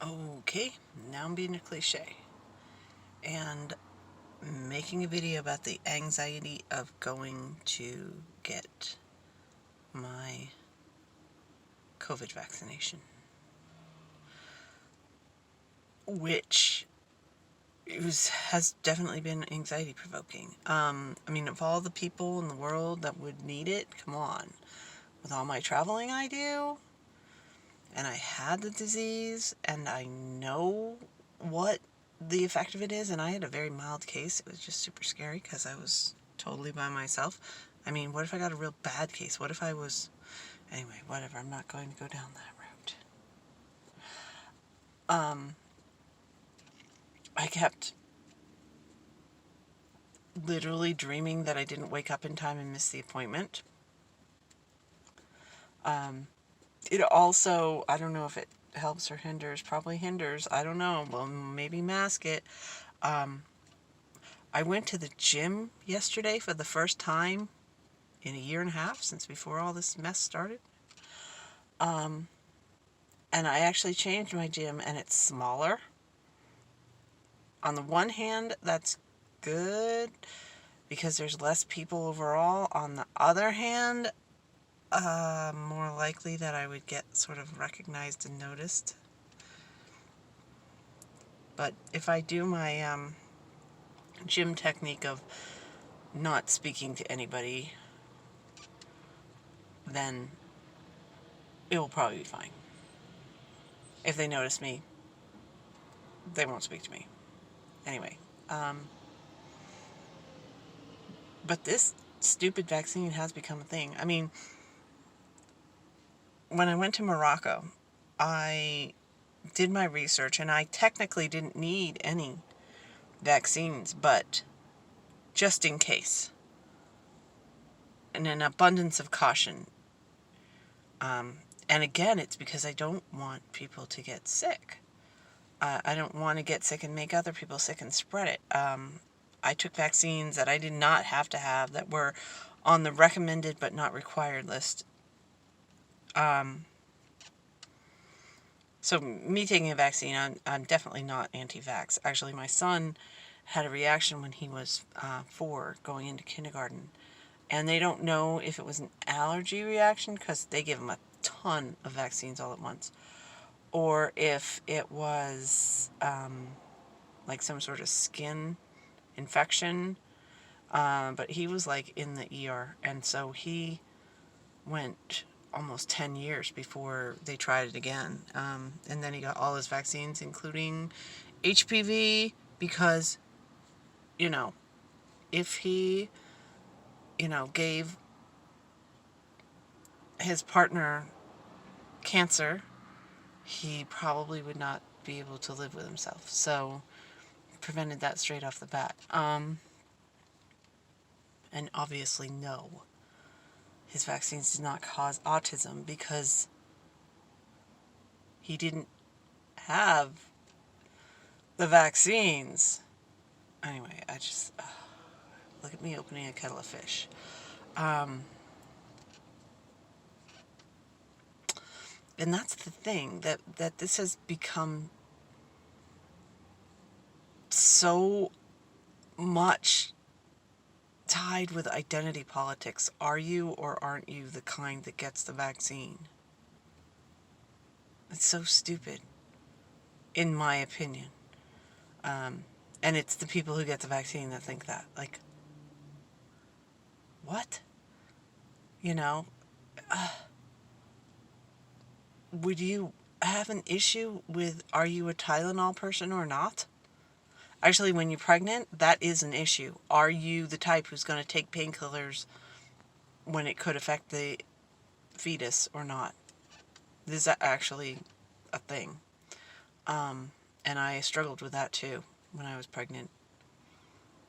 Okay, now I'm being a cliche and making a video about the anxiety of going to get my COVID vaccination, which has definitely been anxiety provoking. Of all the people in the world that would need it, come on, with all my traveling I do, and I had the disease, and I know what the effect of it is, and I had a very mild case. It was just super scary because I was totally by myself. What if I got a real bad case? What if I was... Anyway, whatever. I'm not going to go down that route. I kept literally dreaming that I didn't wake up in time and miss the appointment. It also, I don't know if it helps or hinders, probably hinders. I don't know. Well, maybe mask it. I went to the gym yesterday for the first time in a year and a half, since before all this mess started. And I actually changed my gym, and it's smaller. On the one hand, that's good because there's less people overall. On the other hand, more likely that I would get sort of recognized and noticed. But if I do my gym technique of not speaking to anybody, then it will probably be fine. If they notice me, they won't speak to me. Anyway, but this stupid vaccine has become a thing. When I went to Morocco, I did my research, and I technically didn't need any vaccines, but just in case, and an abundance of caution. And again, it's because I don't want people to get sick. I don't want to get sick and make other people sick and spread it. I took vaccines that I did not have to have, that were on the recommended but not required list. So me taking a vaccine, I'm definitely not anti-vax. Actually, my son had a reaction when he was 4, going into kindergarten. And they don't know if it was an allergy reaction, because they give him a ton of vaccines all at once, or if it was like some sort of skin infection. But he was like in the ER, and so he went almost 10 years before they tried it again. And then he got all his vaccines, including HPV, because, if he, gave his partner cancer, he probably would not be able to live with himself. So, prevented that straight off the bat. And obviously, no. His vaccines did not cause autism because he didn't have the vaccines. Anyway, look at me opening a kettle of fish. And that's the thing, that this has become so much tied with identity politics. Are you or aren't you the kind that gets the vaccine? It's so stupid, in my opinion. And it's the people who get the vaccine that think that. Like, what? Would you have an issue with, are you a Tylenol person or not? Actually, when you're pregnant, that is an issue. Are you the type who's going to take painkillers when it could affect the fetus or not? This is actually a thing. And I struggled with that too when I was pregnant.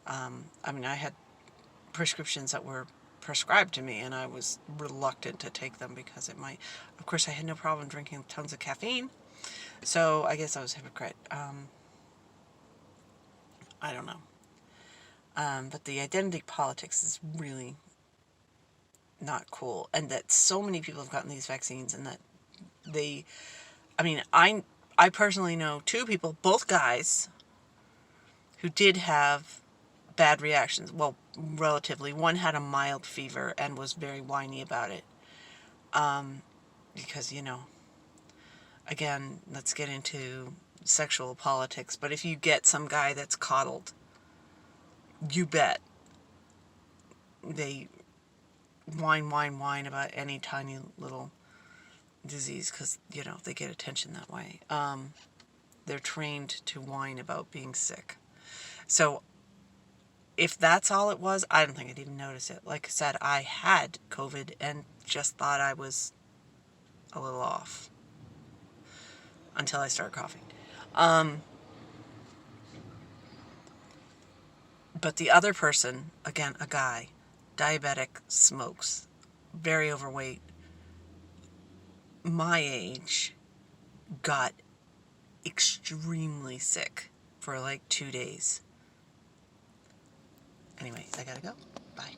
I had prescriptions that were prescribed to me, and I was reluctant to take them because it might... Of course, I had no problem drinking tons of caffeine, so I guess I was a hypocrite. I don't know. But the identity politics is really not cool, and that so many people have gotten these vaccines, and that they... I personally know 2 people, both guys, who did have bad reactions. Well, relatively. One had a mild fever and was very whiny about it. Because, again, let's get into sexual politics. But if you get some guy that's coddled, you bet they whine about any tiny little disease because, they get attention that way. They're trained to whine about being sick. So if that's all it was, I don't think I'd even notice it. Like I said, I had COVID and just thought I was a little off until I started coughing. But the other person, again, a guy, diabetic, smokes, very overweight, my age, got extremely sick for like 2 days. Anyway, I gotta go. Bye.